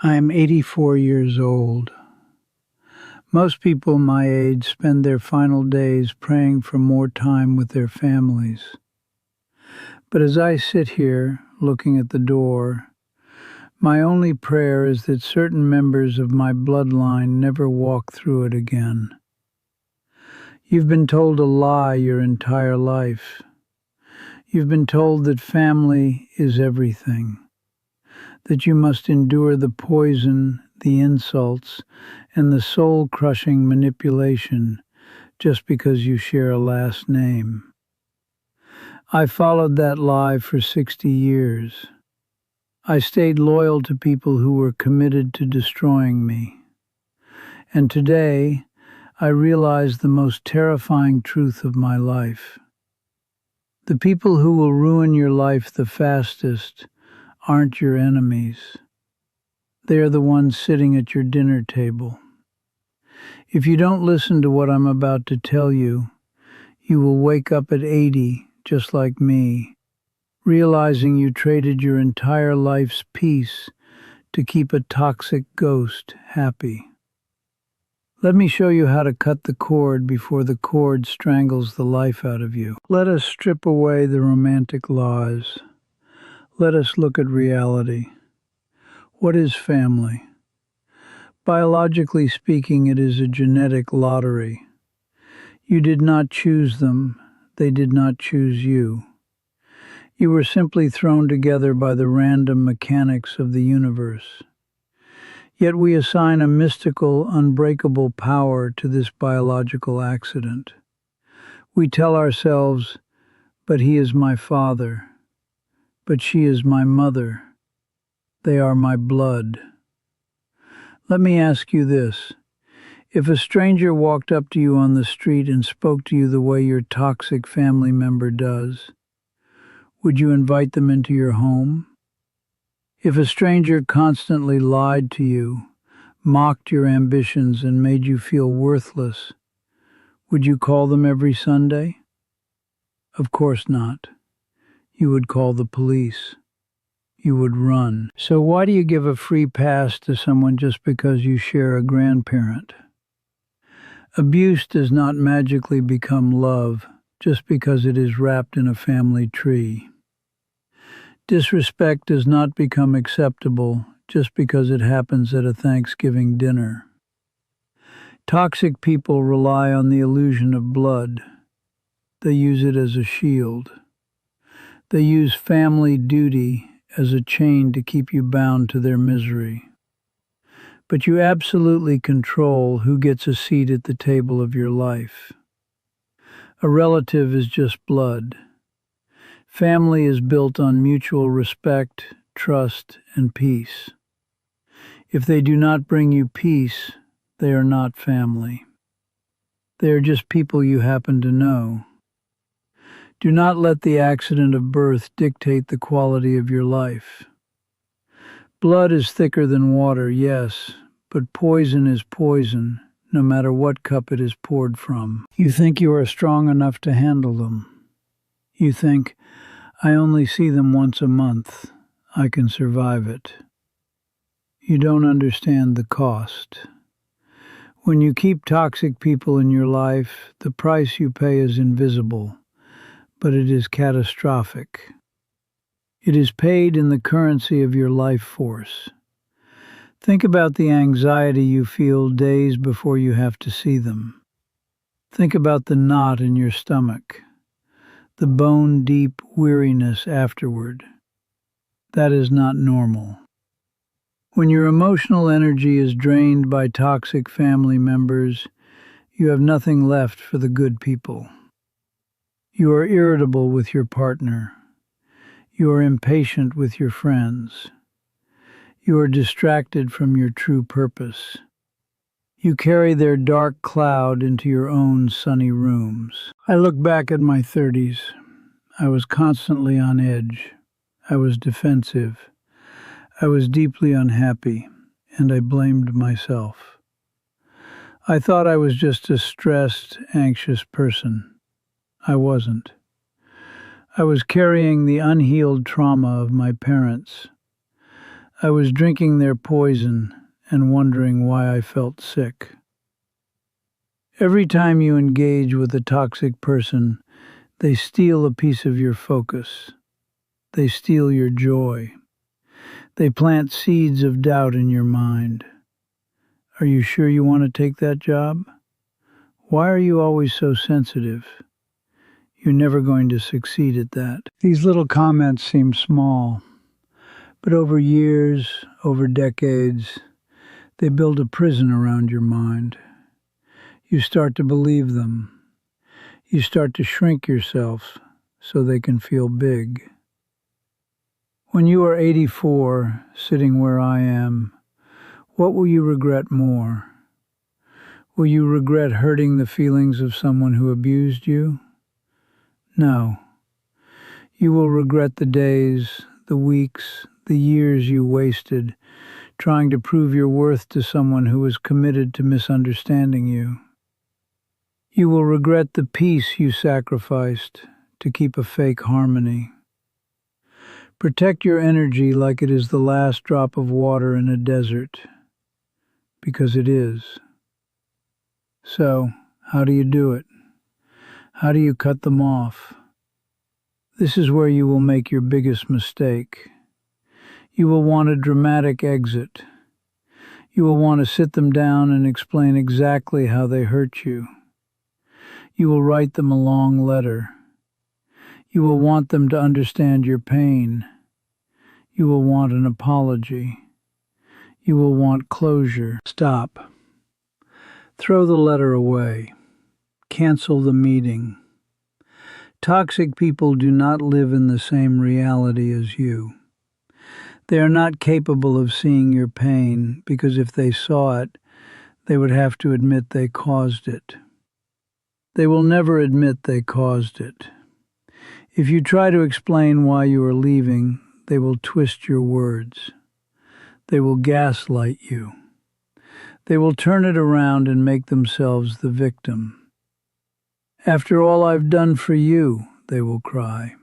I am 84 years old. Most people my age spend their final days praying for more time with their families. But as I sit here, looking at the door, my only prayer is that certain members of my bloodline never walk through it again. You've been told a lie your entire life. You've been told that family is everything, that you must endure the poison, the insults, and the soul-crushing manipulation just because you share a last name. I followed that lie for 60 years. I stayed loyal to people who were committed to destroying me. And today, I realize the most terrifying truth of my life. The people who will ruin your life the fastest aren't your enemies. They are the ones sitting at your dinner table. If you don't listen to what I'm about to tell you, you will wake up at 80, just like me, realizing you traded your entire life's peace to keep a toxic ghost happy. Let me show you how to cut the cord before the cord strangles the life out of you. Let us strip away the romantic lies. Let us look at reality. What is family? Biologically speaking, it is a genetic lottery. You did not choose them. They did not choose you. You were simply thrown together by the random mechanics of the universe. Yet we assign a mystical, unbreakable power to this biological accident. We tell ourselves, but he is my father, but she is my mother. They are my blood. Let me ask you this. If a stranger walked up to you on the street and spoke to you the way your toxic family member does, would you invite them into your home? If a stranger constantly lied to you, mocked your ambitions, and made you feel worthless, would you call them every Sunday? Of course not. You would call the police. You would run. So why do you give a free pass to someone just because you share a grandparent? Abuse does not magically become love just because it is wrapped in a family tree. Disrespect does not become acceptable just because it happens at a Thanksgiving dinner. Toxic people rely on the illusion of blood. They use it as a shield. They use family duty as a chain to keep you bound to their misery. But you absolutely control who gets a seat at the table of your life. A relative is just blood. Family is built on mutual respect, trust, and peace. If they do not bring you peace, they are not family. They are just people you happen to know. Do not let the accident of birth dictate the quality of your life. Blood is thicker than water, yes, but poison is poison, no matter what cup it is poured from. You think you are strong enough to handle them. You think, I only see them once a month. I can survive it. You don't understand the cost. When you keep toxic people in your life, the price you pay is invisible, but it is catastrophic. It is paid in the currency of your life force. Think about the anxiety you feel days before you have to see them. Think about the knot in your stomach, the bone-deep weariness afterward. That is not normal. When your emotional energy is drained by toxic family members, you have nothing left for the good people. You are irritable with your partner. You are impatient with your friends. You are distracted from your true purpose. You carry their dark cloud into your own sunny rooms. I look back at my 30s. I was constantly on edge. I was defensive. I was deeply unhappy, and I blamed myself. I thought I was just a stressed, anxious person. I wasn't. I was carrying the unhealed trauma of my parents. I was drinking their poison and wondering why I felt sick. Every time you engage with a toxic person, they steal a piece of your focus. They steal your joy. They plant seeds of doubt in your mind. Are you sure you want to take that job? Why are you always so sensitive? You're never going to succeed at that. These little comments seem small, but over years, over decades, they build a prison around your mind. You start to believe them. You start to shrink yourself so they can feel big. When you are 84, sitting where I am, what will you regret more? Will you regret hurting the feelings of someone who abused you? No. You will regret the days, the weeks, the years you wasted trying to prove your worth to someone who was committed to misunderstanding you. You will regret the peace you sacrificed to keep a fake harmony. Protect your energy like it is the last drop of water in a desert, because it is. So, how do you do it? How do you cut them off? This is where you will make your biggest mistake. You will want a dramatic exit. You will want to sit them down and explain exactly how they hurt you. You will write them a long letter. You will want them to understand your pain. You will want an apology. You will want closure. Stop. Throw the letter away. Cancel the meeting. Toxic people do not live in the same reality as you. They are not capable of seeing your pain because if they saw it, they would have to admit they caused it. They will never admit they caused it. If you try to explain why you are leaving, they will twist your words. They will gaslight you. They will turn it around and make themselves the victim. After all I've done for you, they will cry.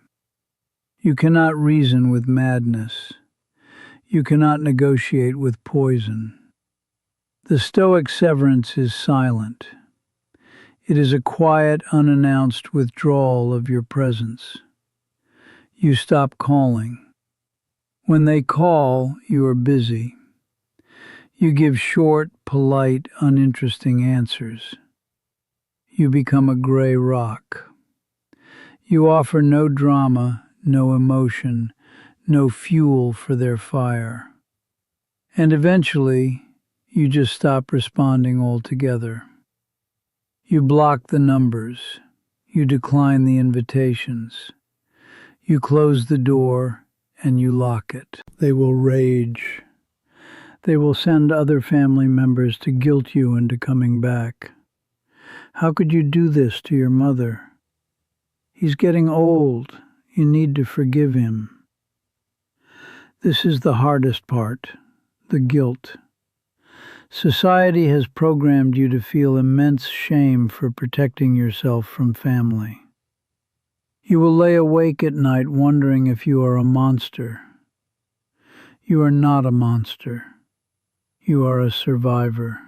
You cannot reason with madness. You cannot negotiate with poison. The stoic severance is silent. It is a quiet, unannounced withdrawal of your presence. You stop calling. When they call, you are busy. You give short, polite, uninteresting answers. You become a gray rock. You offer no drama, no emotion, no fuel for their fire. And eventually, you just stop responding altogether. You block the numbers. You decline the invitations. You close the door and you lock it. They will rage. They will send other family members to guilt you into coming back. How could you do this to your mother? He's getting old. You need to forgive him. This is the hardest part, the guilt. Society has programmed you to feel immense shame for protecting yourself from family. You will lay awake at night wondering if you are a monster. You are not a monster. You are a survivor.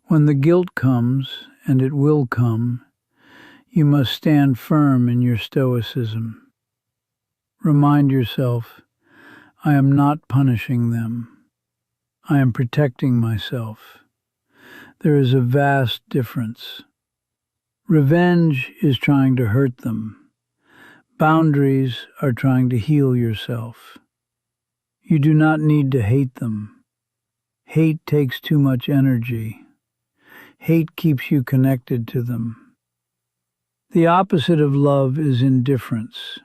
When the guilt comes, and it will come, you must stand firm in your stoicism. Remind yourself, I am not punishing them. I am protecting myself. There is a vast difference. Revenge is trying to hurt them. Boundaries are trying to heal yourself. You do not need to hate them. Hate takes too much energy. Hate keeps you connected to them. The opposite of love is indifference.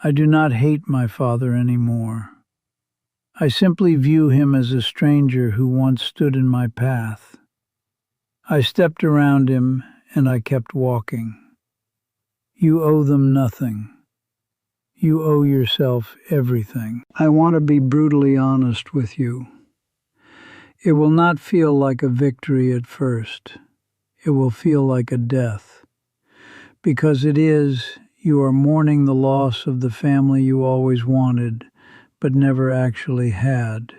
I do not hate my father anymore. I simply view him as a stranger who once stood in my path. I stepped around him and I kept walking. You owe them nothing. You owe yourself everything. I want to be brutally honest with you. It will not feel like a victory at first. It will feel like a death. Because it is, you are mourning the loss of the family you always wanted, but never actually had.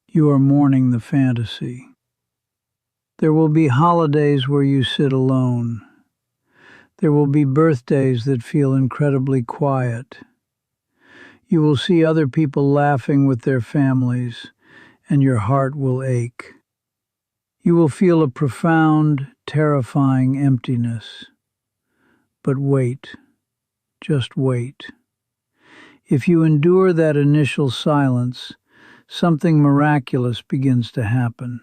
You are mourning the fantasy. There will be holidays where you sit alone. There will be birthdays that feel incredibly quiet. You will see other people laughing with their families, and your heart will ache. You will feel a profound, terrifying emptiness. But wait, just wait. If you endure that initial silence, something miraculous begins to happen.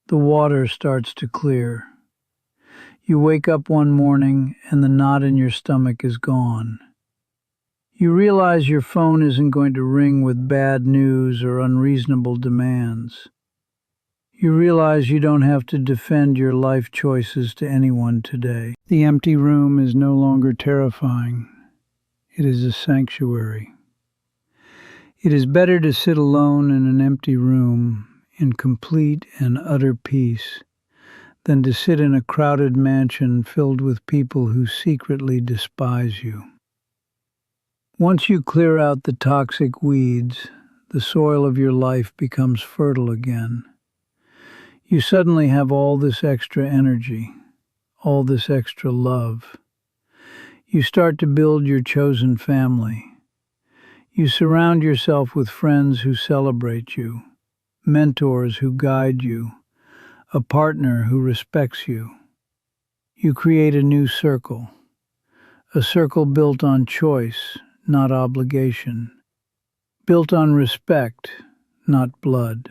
The water starts to clear. You wake up one morning and the knot in your stomach is gone. You realize your phone isn't going to ring with bad news or unreasonable demands. You realize you don't have to defend your life choices to anyone today. The empty room is no longer terrifying. It is a sanctuary. It is better to sit alone in an empty room in complete and utter peace than to sit in a crowded mansion filled with people who secretly despise you. Once you clear out the toxic weeds, the soil of your life becomes fertile again. You suddenly have all this extra energy, all this extra love. You start to build your chosen family. You surround yourself with friends who celebrate you, mentors who guide you, a partner who respects you. You create a new circle, a circle built on choice, not obligation, built on respect, not blood.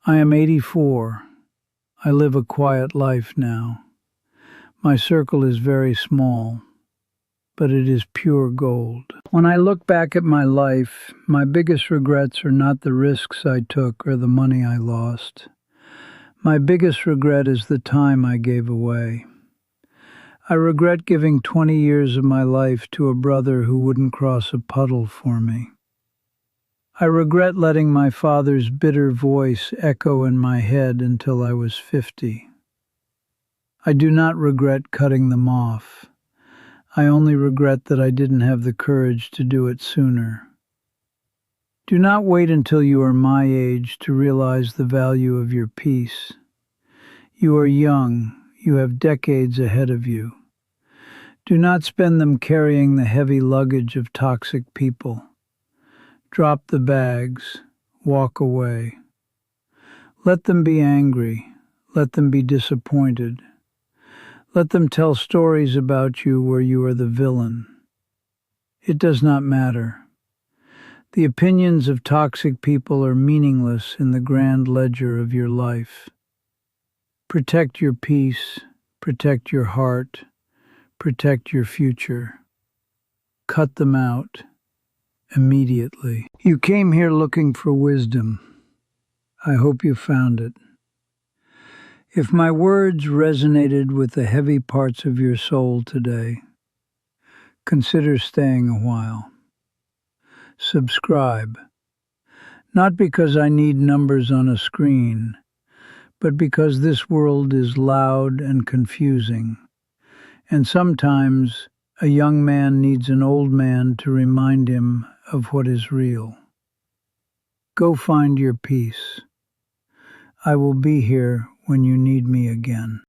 I am 84. I live a quiet life now. My circle is very small, but it is pure gold. When I look back at my life, my biggest regrets are not the risks I took or the money I lost. My biggest regret is the time I gave away. I regret giving 20 years of my life to a brother who wouldn't cross a puddle for me. I regret letting my father's bitter voice echo in my head until I was 50. I do not regret cutting them off. I only regret that I didn't have the courage to do it sooner. Do not wait until you are my age to realize the value of your peace. You are young. You have decades ahead of you. Do not spend them carrying the heavy luggage of toxic people. Drop the bags. Walk away. Let them be angry. Let them be disappointed. Let them tell stories about you where you are the villain. It does not matter. The opinions of toxic people are meaningless in the grand ledger of your life. Protect your peace, protect your heart, protect your future. Cut them out immediately. You came here looking for wisdom. I hope you found it. If my words resonated with the heavy parts of your soul today, consider staying a while. Subscribe, not because I need numbers on a screen, but because this world is loud and confusing, and sometimes a young man needs an old man to remind him of what is real. Go find your peace. I will be here when you need me again.